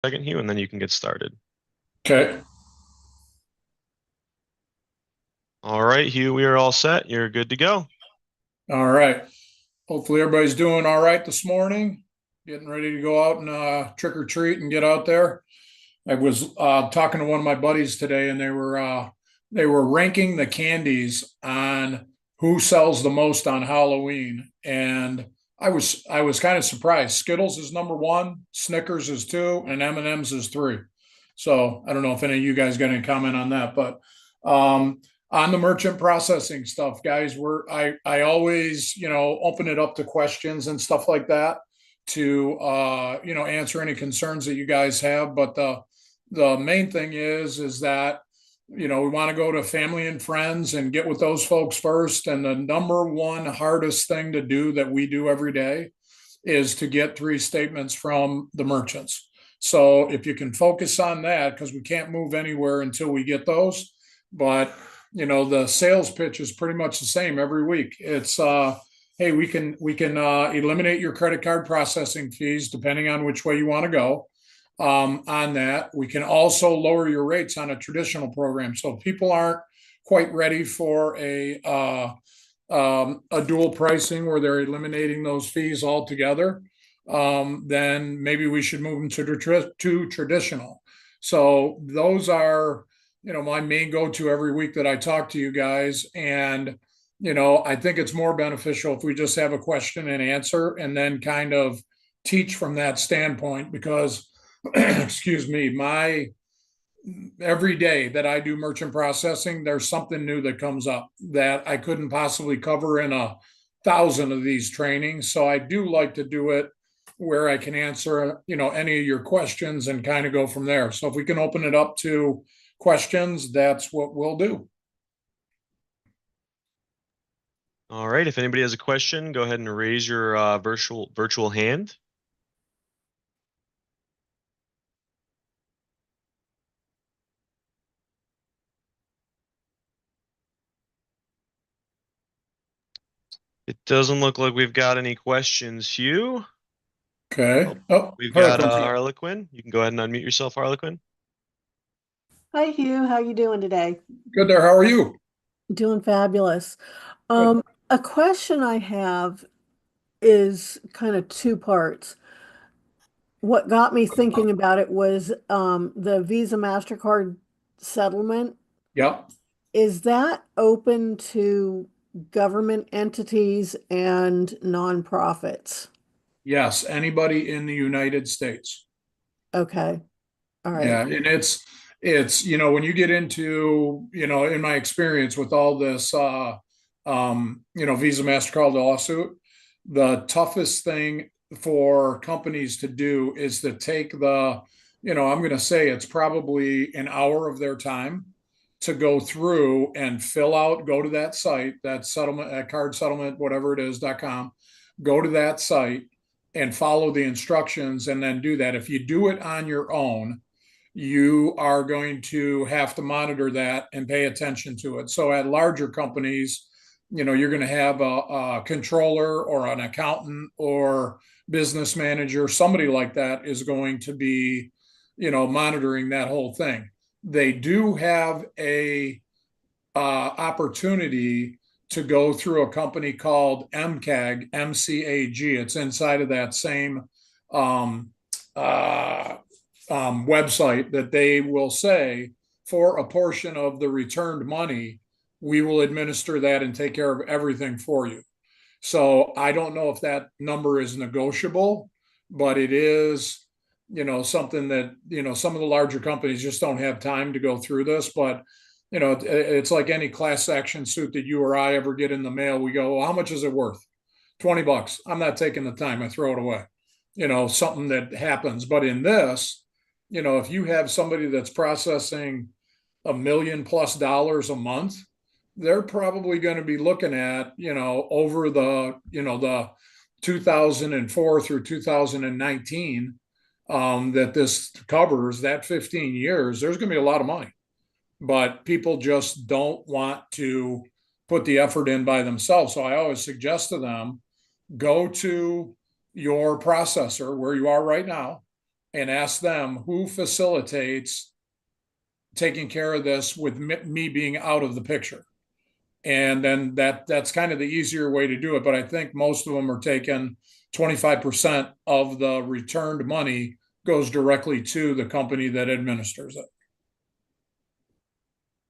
Second, Hugh, and then you can get started. Okay. All right, Hugh, we are all set. You're good to go. All right. Hopefully everybody's doing all right this morning. Getting ready to go out and trick or treat and get out there. I was talking to one of my buddies today, and they were ranking the candies on who sells the most on Halloween, and I was kind of surprised. Skittles is number one, Snickers is two, and M&M's is three. So I don't know if any of you guys got any comment on that, but um, on the merchant processing stuff, guys, I always open it up to questions and stuff like that to answer any concerns that you guys have. But the main thing is that we want to go to family and friends and get with those folks first. And the number one hardest thing to do that we do every day is to get three statements from the merchants. So if you can focus on that, because we can't move anywhere until we get those. But the sales pitch is pretty much the same every week. It's hey, we can eliminate your credit card processing fees depending on which way you want to go. On that, we can also lower your rates on a traditional program. So if people aren't quite ready for a dual pricing where they're eliminating those fees altogether, then maybe we should move them to traditional. So those are, my main go-to every week that I talk to you guys. And, I think it's more beneficial if we just have a question and answer and then kind of teach from that standpoint because, excuse me, my every day that I do merchant processing, there's something new that comes up that I couldn't possibly cover in 1,000 of these trainings. So I do like to do it where I can answer, any of your questions and kind of go from there. So if we can open it up to questions, that's what we'll do. All right, if anybody has a question, go ahead and raise your virtual hand. It doesn't look like we've got any questions, Hugh. Okay. Oh, Oh, we've got Harlequin's up. Harlequin. You can go ahead and unmute yourself, Harlequin. Hi Hugh, how you doing today? Good there. How are you? Doing fabulous. Good. A question I have is kind of two parts. What got me thinking about it was the Visa MasterCard settlement. Yep. Is that open to government entities and nonprofits? Yes. Anybody in the United States. Okay, all Yeah, right. and it's when you get into in my experience with all this Visa MasterCard lawsuit, the toughest thing for companies to do is to take I'm going to say it's probably an hour of their time to go through and go to that site, that settlement, that card settlement, whatever it is.com, go to that site and follow the instructions and then do that. If you do it on your own, you are going to have to monitor that and pay attention to it. So at larger companies, you're going to have a controller or an accountant or business manager, somebody like that is going to be, monitoring that whole thing. They do have a opportunity to go through a company called MCAG, MCAG. It's inside of that same um, uh, website that they will say for a portion of the returned money, we will administer that and take care of everything for you. So I don't know if that number is negotiable, but it is, something that, some of the larger companies just don't have time to go through this. But, it's like any class action suit that you or I ever get in the mail. We go, well, how much is it worth? $20. I'm not taking the time. I throw it away. Something that happens. But in this, if you have somebody that's processing $1 million+ a month, they're probably going to be looking at, over the 2004 through 2019 that this covers, that 15 years, there's going to be a lot of money. But people just don't want to put the effort in by themselves. So I always suggest to them, go to your processor where you are right now and ask them who facilitates taking care of this with me being out of the picture. And then that's kind of the easier way to do it. But I think most of them are taking 25% of the returned money goes directly to the company that administers it.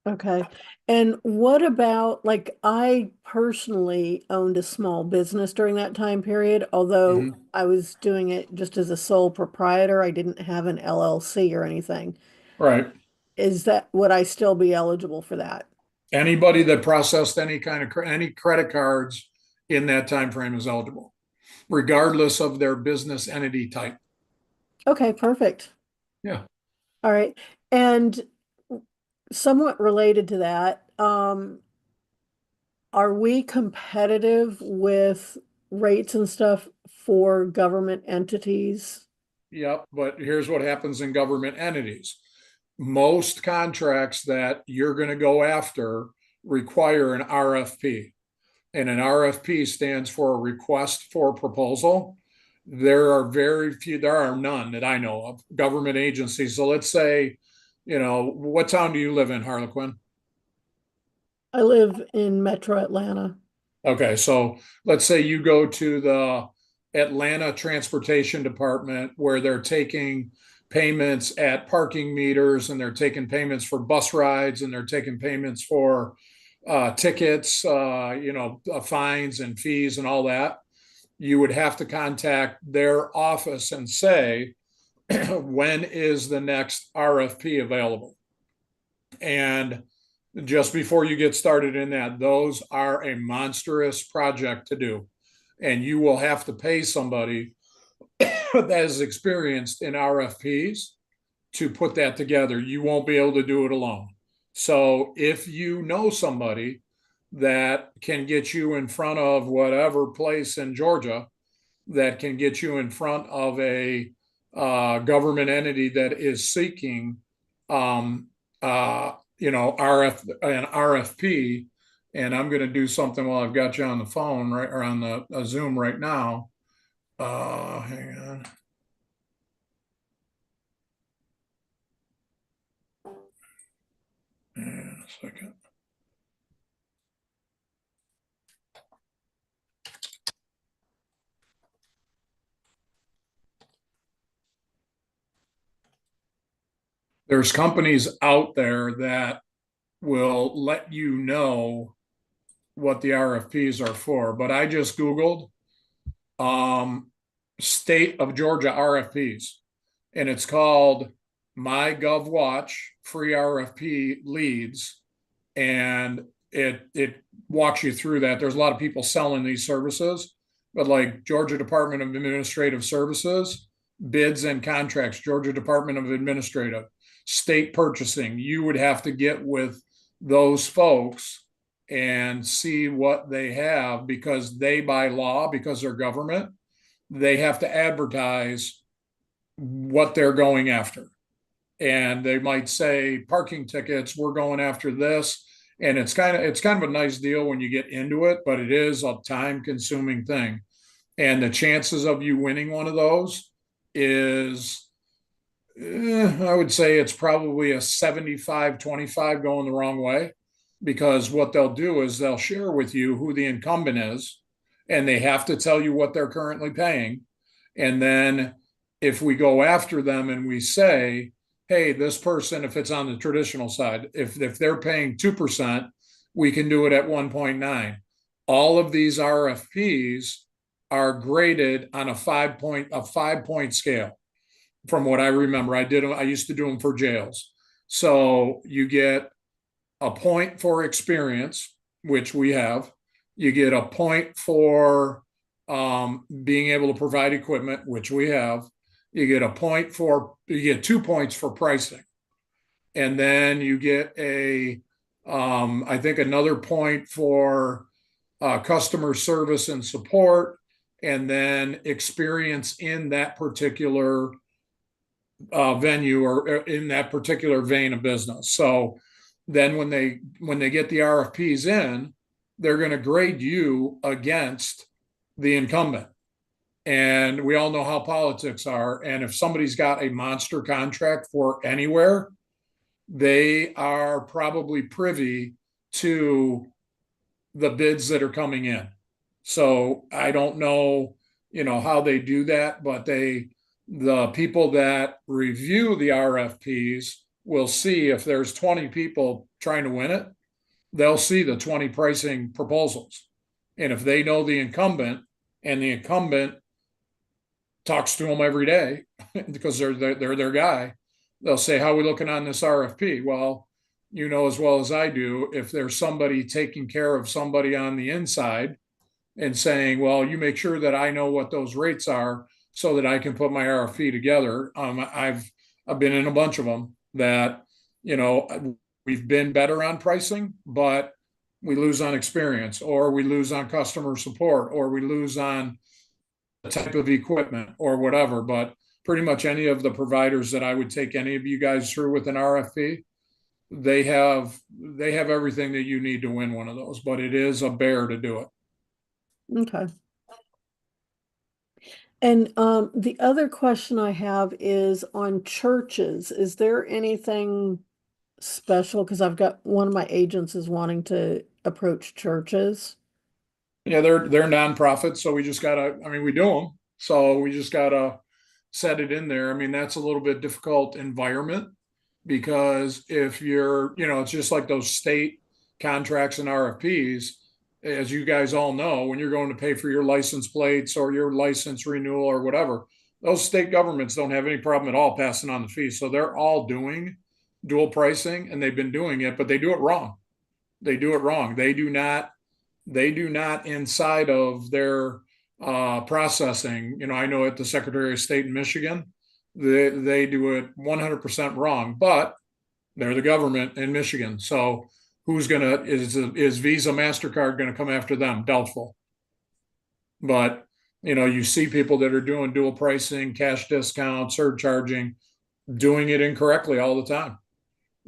Okay. And what about, like, I personally owned a small business during that time period, although Mhm. I was doing it just as a sole proprietor. I didn't have an LLC or anything. Right. Would I still be eligible for that? Anybody that processed any kind of any credit cards in that time frame is eligible, regardless of their business entity type. Okay, perfect. Yeah. All right. And somewhat related to that, are we competitive with rates and stuff for government entities? Yep. But here's what happens in government entities. Most contracts that you're going to go after require an RFP, and an RFP stands for a request for proposal. There are very few, there are none that I know of, government agencies. So let's say, what town do you live in, Harlequin? I live in Metro Atlanta. Okay, so let's say you go to the Atlanta Transportation Department where they're taking payments at parking meters, and they're taking payments for bus rides, and they're taking payments for tickets, fines and fees and all that. You would have to contact their office and say, when is the next RFP available? And just before you get started in that, those are a monstrous project to do. And you will have to pay somebody that is experienced in RFPs to put that together. You won't be able to do it alone. So if you know somebody that can get you in front of whatever place in Georgia that can get you in front of a government entity that is seeking an RFP, and I'm going to do something while I've got you on the phone, right, or on the Zoom right now. Hang on. Hang on a second. There's companies out there that will let you know what the RFPs are for, but I just Googled state of Georgia RFPs, and it's called MyGovWatch free RFP leads, and it walks you through that. There's a lot of people selling these services, but like Georgia Department of Administrative Services, bids and contracts, Georgia Department of Administrative, state purchasing, you would have to get with those folks and see what they have, because they, by law, because they're government, they have to advertise what they're going after. And they might say parking tickets, we're going after this. And it's kind of a nice deal when you get into it, but it is a time consuming thing. And the chances of you winning one of those is, I would say it's probably a 75-25 going the wrong way, because what they'll do is they'll share with you who the incumbent is, and they have to tell you what they're currently paying. And then if we go after them and we say, hey, this person, if it's on the traditional side, if they're paying 2%, we can do it at 1.9. All of these RFPs are graded on a 5-point scale. From what I remember, I used to do them for jails. So you get a point for experience, which we have. You get a point for being able to provide equipment, which we have. You get 2 points for pricing. And then you get I think another point for customer service and support, and then experience in that particular venue or in that particular vein of business. So then when they get the RFPs in, they're going to grade you against the incumbent. And we all know how politics are. And if somebody's got a monster contract for anywhere, they are probably privy to the bids that are coming in. So I don't know, how they do that, but the people that review the RFPs will see if there's 20 people trying to win it, they'll see the 20 pricing proposals. And if they know the incumbent and the incumbent talks to them every day because they're their guy, they'll say, how are we looking on this RFP? Well, you know as well as I do, if there's somebody taking care of somebody on the inside and saying, well, you make sure that I know what those rates are so that I can put my RFP together. I've been in a bunch of them that, we've been better on pricing, but we lose on experience, or we lose on customer support, or we lose on the type of equipment or whatever. But pretty much any of the providers that I would take any of you guys through with an RFP, they have everything that you need to win one of those, but it is a bear to do it. Okay. And the other question I have is on churches. Is there anything special? Because I've got one of my agents is wanting to approach churches. Yeah, they're nonprofits, so we just gotta, we do them. So we just gotta set it in there. That's a little bit difficult environment because if you're, it's just like those state contracts and RFPs, as you guys all know, when you're going to pay for your license plates or your license renewal or whatever, those state governments don't have any problem at all passing on the fees. So they're all doing dual pricing, and they've been doing it, but they do it wrong. They do it wrong. They do not inside of their processing. I know at the Secretary of State in Michigan, they do it 100% wrong, but they're the government in Michigan. So is Visa, MasterCard going to come after them? Doubtful. But, you see people that are doing dual pricing, cash discount, surcharging, doing it incorrectly all the time.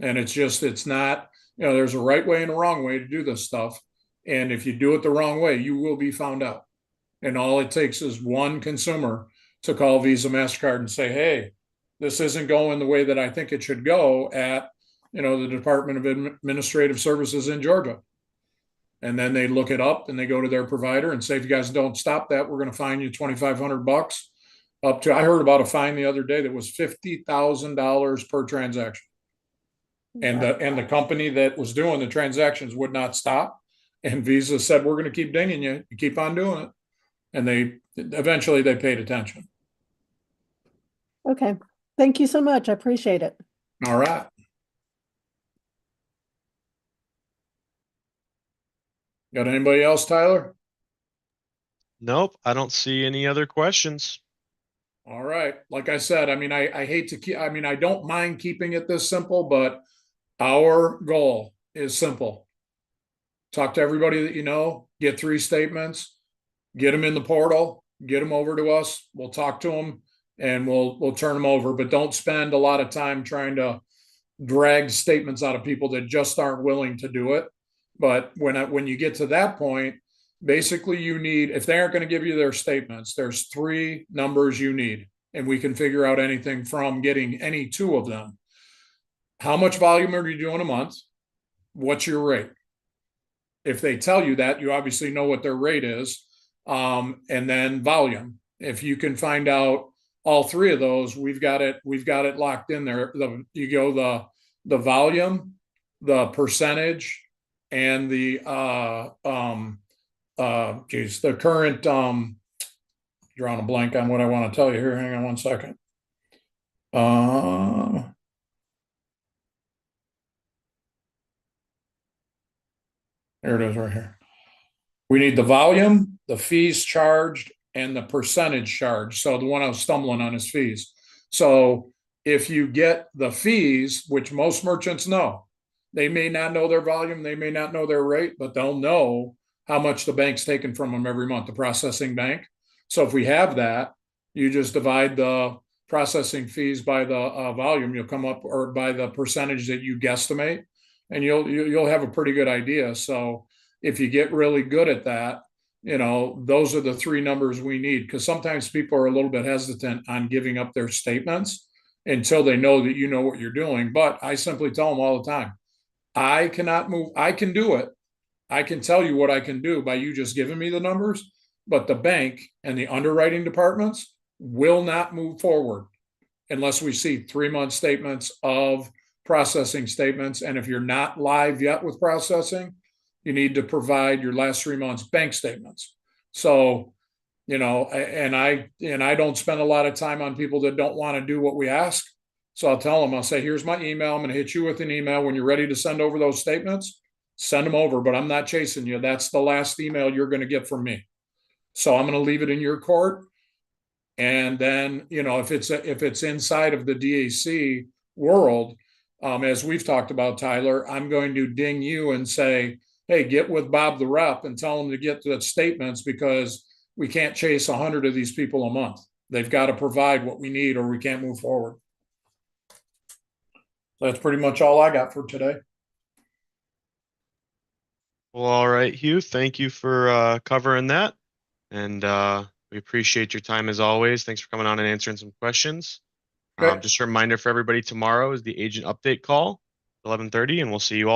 And it's not, there's a right way and a wrong way to do this stuff. And if you do it the wrong way, you will be found out. And all it takes is one consumer to call Visa, MasterCard and say, hey, this isn't going the way that I think it should go at, the Department of Administrative Services in Georgia. And then they look it up and they go to their provider and say, if you guys don't stop that, we're going to fine you $2,500 up to, I heard about a fine the other day that was $50,000 per transaction. And the company that was doing the transactions would not stop. And Visa said, we're going to keep dinging you. You keep on doing it. And eventually they paid attention. Okay. Thank you so much. I appreciate it. All right. Got anybody else, Tyler? Nope, I don't see any other questions. All right. Like I said, I hate to keep, I don't mind keeping it this simple, but our goal is simple. Talk to everybody that you know, get 3 statements, get them in the portal, get them over to us. We'll talk to them and we'll turn them over, but don't spend a lot of time trying to drag statements out of people that just aren't willing to do it. But when you get to that point, basically you need, if they aren't going to give you their statements, there's 3 numbers you need, and we can figure out anything from getting any 2 of them. How much volume are you doing a month? What's your rate? If they tell you that, you obviously know what their rate is. And then volume. If you can find out all 3 of those, we've got it locked in there. You go the volume, the percentage, and the the current drawing a blank on what I want to tell you here. Hang on one second. There it is right here. We need the volume, the fees charged, and the percentage charged. So the one I was stumbling on is fees. So if you get the fees, which most merchants know, they may not know their volume, they may not know their rate, but they'll know how much the bank's taking from them every month, the processing bank. So if we have that, you just divide the processing fees by the volume, you'll come up, or by the percentage that you guesstimate, and you'll have a pretty good idea. So if you get really good at that, those are the three numbers we need, because sometimes people are a little bit hesitant on giving up their statements until they know that you know what you're doing. But I simply tell them all the time, I cannot move. I can do it. I can tell you what I can do by you just giving me the numbers, but the bank and the underwriting departments will not move forward unless we see 3-month statements of processing statements. And if you're not live yet with processing, you need to provide your last 3 months bank statements. So, and I don't spend a lot of time on people that don't want to do what we ask. So I'll tell them, I'll say, here's my email. I'm going to hit you with an email. When you're ready to send over those statements, send them over, but I'm not chasing you. That's the last email you're going to get from me. So I'm going to leave it in your court. And then, if it's inside of the DAC world, as we've talked about, Tyler, I'm going to ding you and say, hey, get with Bob the rep and tell him to get the statements, because we can't chase 100 of these people a month. They've got to provide what we need or we can't move forward. So that's pretty much all I got for today. Well, all right, Hugh, thank you for covering that. And we appreciate your time as always. Thanks for coming on and answering some questions. Okay. Just a reminder for everybody, tomorrow is the agent update call, 11:30, and we'll see you all.